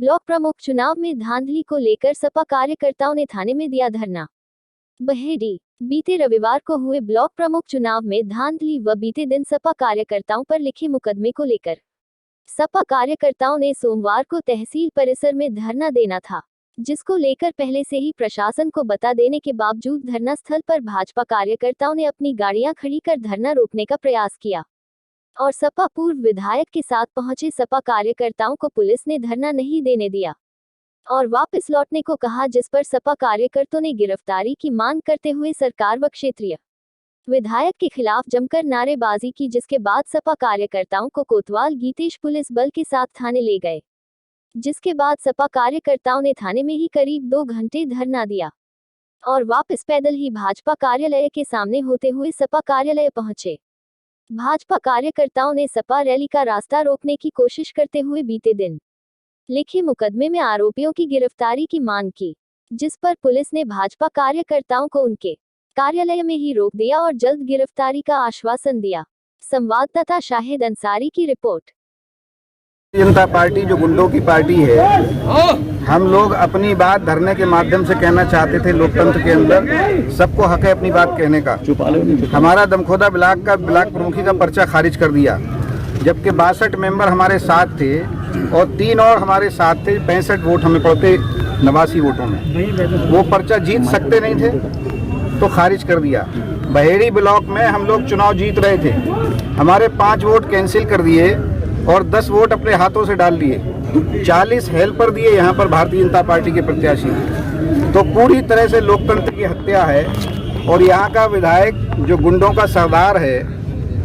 Block प्रमुख चुनाव में धांधली को लेकर सपा कार्यकर्ताओं ने थाने में दिया धरना। बहेड़ी। बीते रविवार को हुए ब्लॉक प्रमुख चुनाव में धांधली व बीते दिन सपा कार्यकर्ताओं पर लिखे मुकदमे को लेकर सपा कार्यकर्ताओं ने सोमवार को तहसील परिसर में धरना देना था, जिसको लेकर पहले से ही प्रशासन को बता देने के बावजूद धरना स्थल पर भाजपा कार्यकर्ताओं ने अपनी गाड़ियां खड़ी कर धरना रोकने का प्रयास किया और सपा पूर्व विधायक के साथ पहुंचे सपा कार्यकर्ताओं को पुलिस ने धरना नहीं देने दिया और वापस लौटने को कहा, जिस पर सपा कार्यकर्ताओं ने गिरफ्तारी की मांग करते हुए सरकार व क्षेत्रीय विधायक के खिलाफ जमकर नारेबाजी की, जिसके बाद सपा कार्यकर्ताओं को कोतवाल गीतेश पुलिस बल के साथ थाने ले गए, जिसके बाद सपा कार्यकर्ताओं ने थाने में ही करीब 2 घंटे धरना दिया और वापस पैदल ही भाजपा कार्यालय के सामने होते हुए सपा कार्यालय पहुंचे। भाजपा कार्यकर्ताओं ने सपा रैली का रास्ता रोकने की कोशिश करते हुए बीते दिन लिखे मुकदमे में आरोपियों की गिरफ्तारी की मांग की, जिस पर पुलिस ने भाजपा कार्यकर्ताओं को उनके कार्यालय में ही रोक दिया और जल्द गिरफ्तारी का आश्वासन दिया। संवाददाता शाहिद अंसारी की रिपोर्ट। जनता पार्टी जो गुंडों की पार्टी है, हम लोग अपनी बात धरने के माध्यम से कहना चाहते थे। लोकतंत्र के अंदर सबको हक है अपनी बात कहने का। हमारा दमखोदा ब्लॉक का ब्लॉक प्रमुखी का पर्चा खारिज कर दिया, जबकि 62 मेंबर हमारे साथ थे और 3 और हमारे साथ थे। 65 वोट हमें पड़ते 89 वोटों में, वो पर्चा जीत सकते नहीं थे तो खारिज कर दिया। बहेड़ी ब्लॉक में हम लोग चुनाव जीत रहे थे, हमारे 5 वोट कैंसिल कर दिए और 10 वोट अपने हाथों से डाल दिए। 40 हेल्पर दिए यहाँ पर भारतीय जनता पार्टी के प्रत्याशी। तो पूरी तरह से लोकतंत्र की हत्या है। और यहाँ का विधायक जो गुंडों का सरदार है,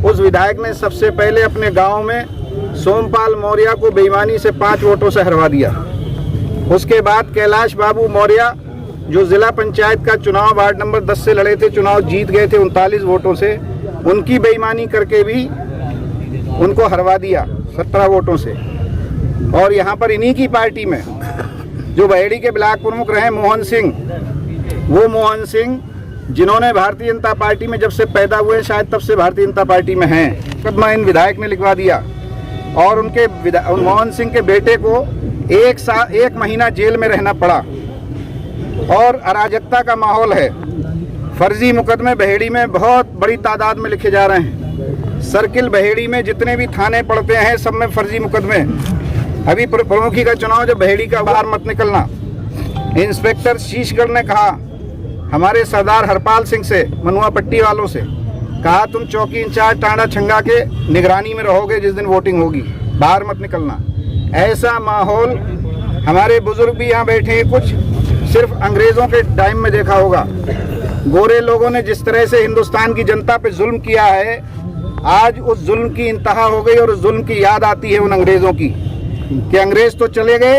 उस विधायक ने सबसे पहले अपने गांव में सोमपाल मौर्य को बेईमानी से 5 वोटों से हरवा दिया। उसके बाद कैलाश बाबू मौर्य जो जिला पंचायत का चुनाव वार्ड नंबर 10 से लड़े थे, चुनाव जीत गए थे 39 वोटों से, उनकी बेईमानी करके भी उनको हरवा दिया 17 वोटों से। और यहाँ पर इन्हीं की पार्टी में जो बहेड़ी के ब्लॉक प्रमुख रहे मोहन सिंह, वो मोहन सिंह जिन्होंने भारतीय जनता पार्टी में जब से पैदा हुए शायद तब से भारतीय जनता पार्टी में हैं, मुकदमा इन विधायक ने लिखवा दिया और उनके मोहन सिंह के बेटे को 1 महीना जेल में रहना पड़ा। और अराजकता का माहौल है। फर्जी मुकदमे बहेड़ी में बहुत बड़ी तादाद में लिखे जा रहे हैं। सर्किल बहेड़ी में जितने भी थाने पड़ते हैं सब में फर्जी मुकदमे। अभी प्रमुखी का चुनाव जो बहेड़ी का, बाहर मत निकलना। इंस्पेक्टर शीशगढ़ ने कहा हमारे सरदार हरपाल सिंह से, मनुआ पट्टी वालों से, कहा तुम चौकी इंचार्ज टांडा छंगा के निगरानी में रहोगे जिस दिन वोटिंग होगी, बाहर मत निकलना। ऐसा माहौल हमारे बुजुर्ग भी यहाँ बैठे हैं, कुछ सिर्फ अंग्रेजों के टाइम में देखा होगा। गोरे लोगों ने जिस तरह से हिंदुस्तान की जनता पे जुल्म किया है, आज उस जुल्म की इंतहा हो गई और उस जुल्म की याद आती है उन अंग्रेजों की कि अंग्रेज तो चले गए,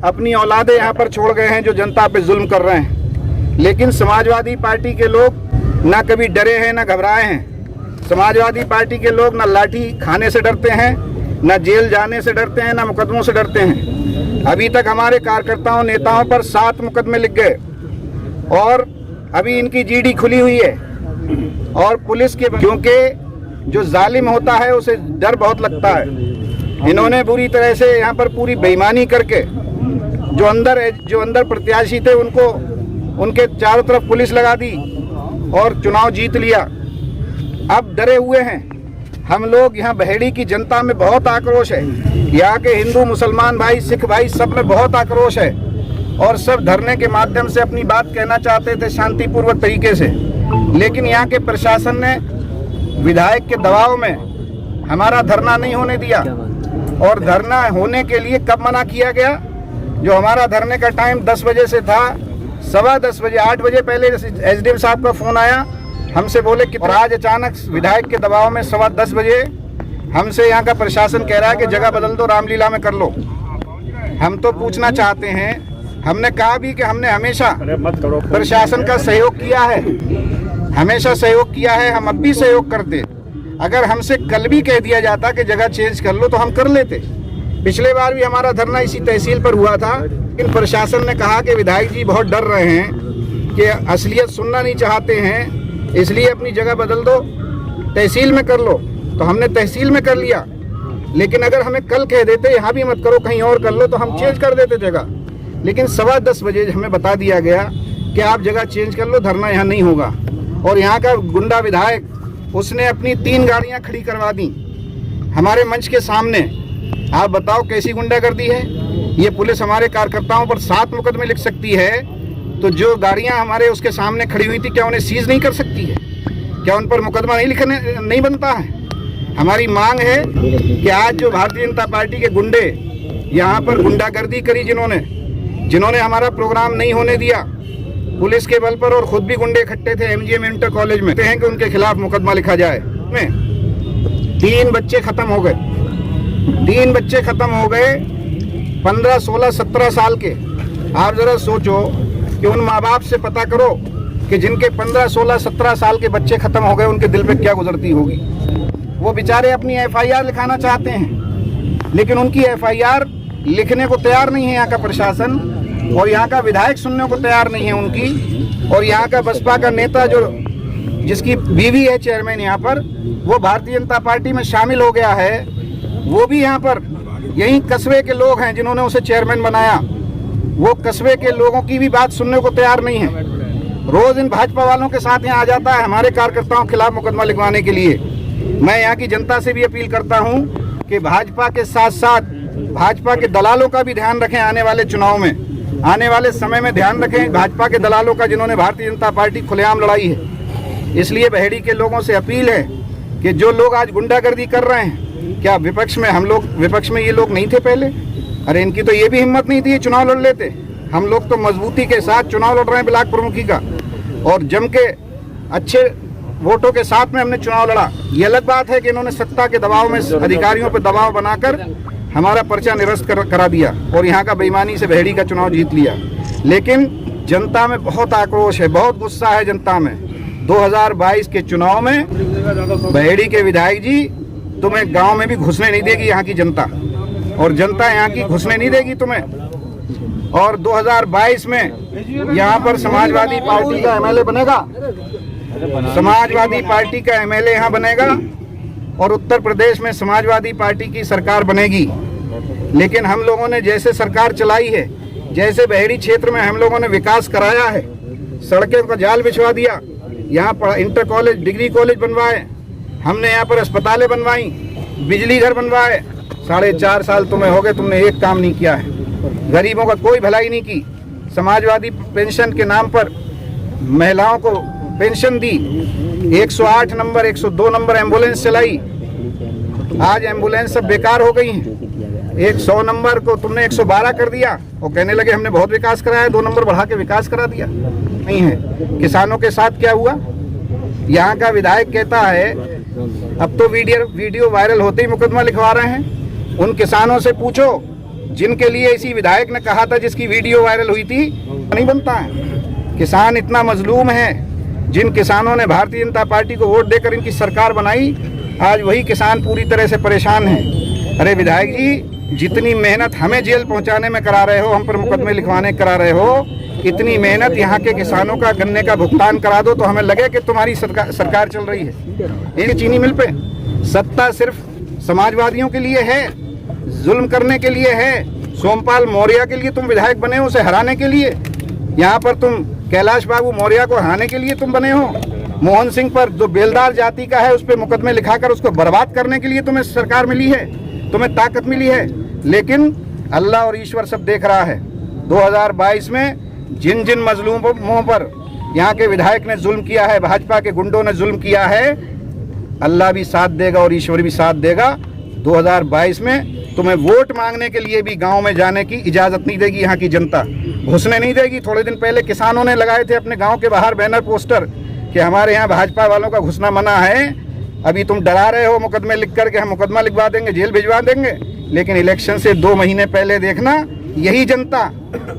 अपनी औलादे यहाँ पर छोड़ गए हैं जो जनता पे जुल्म कर रहे हैं। लेकिन समाजवादी पार्टी के लोग ना कभी डरे हैं ना घबराए हैं। समाजवादी पार्टी के लोग ना लाठी खाने से डरते हैं, ना जेल जाने से डरते हैं, ना मुकदमों से डरते हैं। अभी तक हमारे कार्यकर्ताओं नेताओं पर 7 मुकदमे लिख गए और अभी इनकी जीडी खुली हुई है। और पुलिस के, क्योंकि जो जालिम होता है उसे डर बहुत लगता है। इन्होंने बुरी तरह से यहाँ पर पूरी बेईमानी करके जो अंदर प्रत्याशी थे उनको, उनके चारों तरफ पुलिस लगा दी और चुनाव जीत लिया। अब डरे हुए हैं हम लोग। यहाँ बहेड़ी की जनता में बहुत आक्रोश है। यहाँ के हिंदू, मुसलमान भाई, सिख भाई, सब में बहुत आक्रोश है और सब धरने के माध्यम से अपनी बात कहना चाहते थे शांतिपूर्वक तरीके से। लेकिन यहाँ के प्रशासन ने विधायक के दबाव में हमारा धरना नहीं होने दिया। और धरना होने के लिए कब मना किया गया? जो हमारा धरने का टाइम 10 बजे से था, 10:15 बजे, 8 बजे पहले एसडीएम साहब का फोन आया, हमसे बोले कि आज अचानक विधायक के दबाव में 10:15 बजे हमसे यहाँ का प्रशासन कह रहा है कि जगह बदल दो, रामलीला में कर लो। हम तो पूछना चाहते हैं, हमने कहा भी कि हमने हमेशा प्रशासन का सहयोग किया है, हमेशा सहयोग किया है, हम अब भी सहयोग करते। अगर हमसे कल भी कह दिया जाता कि जगह चेंज कर लो तो हम कर लेते। पिछले बार भी हमारा धरना इसी तहसील पर हुआ था, लेकिन प्रशासन ने कहा कि विधायक जी बहुत डर रहे हैं कि असलियत सुनना नहीं चाहते हैं, इसलिए अपनी जगह बदल दो, तहसील में कर लो। तो हमने तहसील में कर लिया लेकिन अगर हमें कल कह देते यहाँ भी मत करो, कहीं और कर लो, तो हम चेंज कर देते जगह। लेकिन 10:15 बजे हमें बता दिया गया कि आप जगह चेंज कर लो, धरना यहाँ नहीं होगा। और यहाँ का गुंडा विधायक उसने अपनी 3 गाड़ियाँ खड़ी करवा दी हमारे मंच के सामने। आप बताओ कैसी गुंडागर्दी है ये। पुलिस हमारे कार्यकर्ताओं पर 7 मुकदमे लिख सकती है, तो जो गाड़ियाँ हमारे उसके सामने खड़ी हुई थी क्या उन्हें सीज नहीं कर सकती है? क्या उन पर मुकदमा नहीं बनता है? हमारी मांग है कि आज जो भारतीय जनता पार्टी के गुंडे यहाँ पर गुंडागर्दी करी, जिन्होंने हमारा प्रोग्राम नहीं होने दिया पुलिस के बल पर, और खुद भी गुंडे इकट्ठे थे MGM इंटर कॉलेज में, हैं कि उनके खिलाफ मुकदमा लिखा जाए। 3 बच्चे खत्म हो गए, 3 बच्चे खत्म हो गए 15, 16, 17 साल के। आप जरा सोचो कि उन माँ बाप से पता करो कि जिनके 15, 16, 17 साल के बच्चे खत्म हो गए उनके दिल पे क्या गुजरती होगी। वो बेचारे अपनी FIR लिखाना चाहते हैं, लेकिन उनकी FIR लिखने को तैयार नहीं है यहाँ का प्रशासन, और यहाँ का विधायक सुनने को तैयार नहीं है उनकी। और यहाँ का बसपा का नेता जो जिसकी बीवी है चेयरमैन यहाँ पर, वो भारतीय जनता पार्टी में शामिल हो गया है। वो भी यहाँ पर यही कस्बे के लोग हैं जिन्होंने उसे चेयरमैन बनाया। वो कस्बे के लोगों की भी बात सुनने को तैयार नहीं है। रोज इन भाजपा वालों के साथ यहाँ आ जाता है हमारे कार्यकर्ताओं के खिलाफ मुकदमा लिखवाने के लिए। मैं यहाँ की जनता से भी अपील करता हूँ कि भाजपा के साथ साथ भाजपा के दलालों का भी ध्यान रखें। आने वाले चुनाव में, आने वाले समय में ध्यान रखें भाजपा के दलालों का, जिन्होंने भारतीय जनता पार्टी खुलेआम लड़ाई है। इसलिए बहेड़ी के लोगों से अपील है कि जो लोग आज गुंडागर्दी कर रहे हैं, क्या विपक्ष में ये लोग नहीं थे पहले? अरे इनकी तो ये भी हिम्मत नहीं थी चुनाव लड़ लेते। हम लोग तो मजबूती के साथ चुनाव लड़ रहे हैं ब्लॉक प्रमुखी का, और जम के अच्छे वोटों के साथ में हमने चुनाव लड़ा। ये अलग बात है कि इन्होंने सत्ता के दबाव में, अधिकारियों पर दबाव बनाकर हमारा पर्चा निरस्त करा दिया और यहाँ का बेईमानी से बहेड़ी का चुनाव जीत लिया। लेकिन जनता में बहुत आक्रोश है, बहुत गुस्सा है जनता में। 2022 के चुनाव में बहेड़ी के विधायक जी तुम्हें गांव में भी घुसने नहीं देगी यहाँ की जनता, और जनता यहाँ की घुसने नहीं देगी तुम्हें। और 2022 में यहाँ पर समाजवादी पार्टी का MLA बनेगा, समाजवादी पार्टी का MLA यहाँ बनेगा, और उत्तर प्रदेश में समाजवादी पार्टी की सरकार बनेगी। लेकिन हम लोगों ने जैसे सरकार चलाई है, जैसे बहेड़ी क्षेत्र में हम लोगों ने विकास कराया है, सड़कों का जाल बिछवा दिया, यहाँ पर इंटर कॉलेज, डिग्री कॉलेज बनवाए, हमने यहाँ पर अस्पतालें बनवाई, बिजली घर बनवाए। 4.5 साल तुम्हें हो गए, तुमने एक काम नहीं किया है। गरीबों का कोई भलाई नहीं की। समाजवादी पेंशन के नाम पर महिलाओं को पेंशन दी, 108 नंबर, 102 नंबर एम्बुलेंस चलाई। आज एम्बुलेंस सब बेकार हो गई हैं। 100 नंबर को तुमने 112 कर दिया, और कहने लगे हमने बहुत विकास कराया, 2 नंबर बढ़ा के विकास करा दिया। नहीं है। किसानों के साथ क्या हुआ? यहाँ का विधायक कहता है, अब तो वीडियो वायरल होते ही मुकदमा लिखवा रहे हैं। उन किसानों से पूछो जिनके लिए इसी विधायक ने कहा था, जिसकी वीडियो वायरल हुई थी, नहीं बनता है। किसान इतना मजलूम है। जिन किसानों ने भारतीय जनता पार्टी को वोट देकर इनकी सरकार बनाई, आज वही किसान पूरी तरह से परेशान हैं। अरे विधायक जी, जितनी मेहनत हमें जेल पहुंचाने में करा रहे हो, हम पर मुकदमे लिखवाने करा रहे हो, इतनी मेहनत यहाँ के किसानों का गन्ने का भुगतान करा दो, तो हमें लगे कि तुम्हारी सरकार चल रही है। ये चीनी मिल पे सत्ता सिर्फ समाजवादियों के लिए है, जुल्म करने के लिए है। सोमपाल मौर्य के लिए तुम विधायक बने हो, उसे हराने के लिए। यहाँ पर तुम कैलाश बाबू मौर्य को हराने के लिए तुम बने हो। मोहन सिंह पर, जो बेलदार जाति का है, उस पर मुकदमे लिखाकर उसको बर्बाद करने के लिए तुम्हें सरकार मिली है, तुम्हें ताकत मिली है। लेकिन अल्लाह और ईश्वर सब देख रहा है। 2022 में जिन जिन मजलूमों पर यहाँ के विधायक ने जुल्म किया है, भाजपा के गुंडों ने जुल्म किया है, अल्लाह भी साथ देगा और ईश्वर भी साथ देगा। 2022 में तुम्हें वोट मांगने के लिए भी गांव में जाने की इजाज़त नहीं देगी यहाँ की जनता, घुसने नहीं देगी। थोड़े दिन पहले किसानों ने लगाए थे अपने गांव के बाहर बैनर पोस्टर कि हमारे यहाँ भाजपा वालों का घुसना मना है। अभी तुम डरा रहे हो मुकदमे लिख करके, हम मुकदमा लिखवा देंगे, जेल भिजवा देंगे। लेकिन इलेक्शन से 2 महीने पहले देखना, यही जनता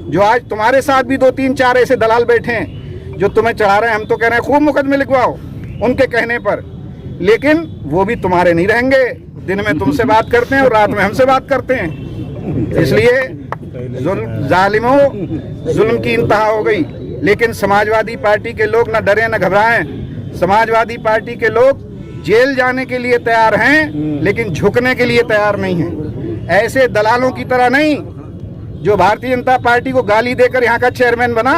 जो आज तुम्हारे साथ भी 2, 3, 4 ऐसे दलाल बैठे हैं जो तुम्हें चढ़ा रहे हैं, हम तो कह रहे हैं खूब मुकदमे लिखवाओ उनके कहने पर, लेकिन वो भी तुम्हारे नहीं रहेंगे। दिन में तुमसे बात करते हैं और रात में हमसे बात करते हैं। इसलिए जालिमों, जुल्म की इंतहा हो गई। लेकिन समाजवादी पार्टी के लोग न डरे न घबराएं। समाजवादी पार्टी के लोग जेल जाने के लिए तैयार हैं लेकिन झुकने के लिए तैयार नहीं हैं। ऐसे दलालों की तरह नहीं जो भारतीय जनता पार्टी को गाली देकर यहाँ का चेयरमैन बना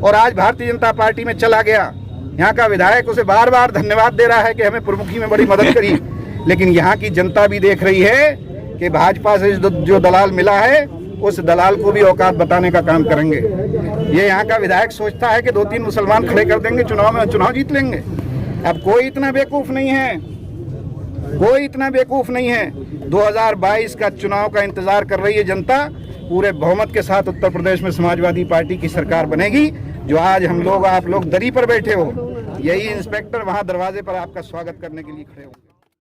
और आज भारतीय जनता पार्टी में चला गया। यहाँ का विधायक उसे बार बार धन्यवाद दे रहा है कि हमें प्रमुखी में बड़ी मदद करी, लेकिन यहाँ की जनता भी देख रही है कि भाजपा से जो दलाल मिला है उस दलाल को भी औकात बताने का काम करेंगे। ये यहाँ का विधायक सोचता है कि 2-3 मुसलमान खड़े कर देंगे चुनाव में, चुनाव जीत लेंगे। अब कोई इतना बेवकूफ नहीं है, कोई इतना बेवकूफ नहीं है। 2022 का चुनाव का इंतजार कर रही है जनता। पूरे बहुमत के साथ उत्तर प्रदेश में समाजवादी पार्टी की सरकार बनेगी। जो आज हम लोग आप लोग दरी पर बैठे हो, यही इंस्पेक्टर वहां दरवाजे पर आपका स्वागत करने के लिए खड़े होंगे।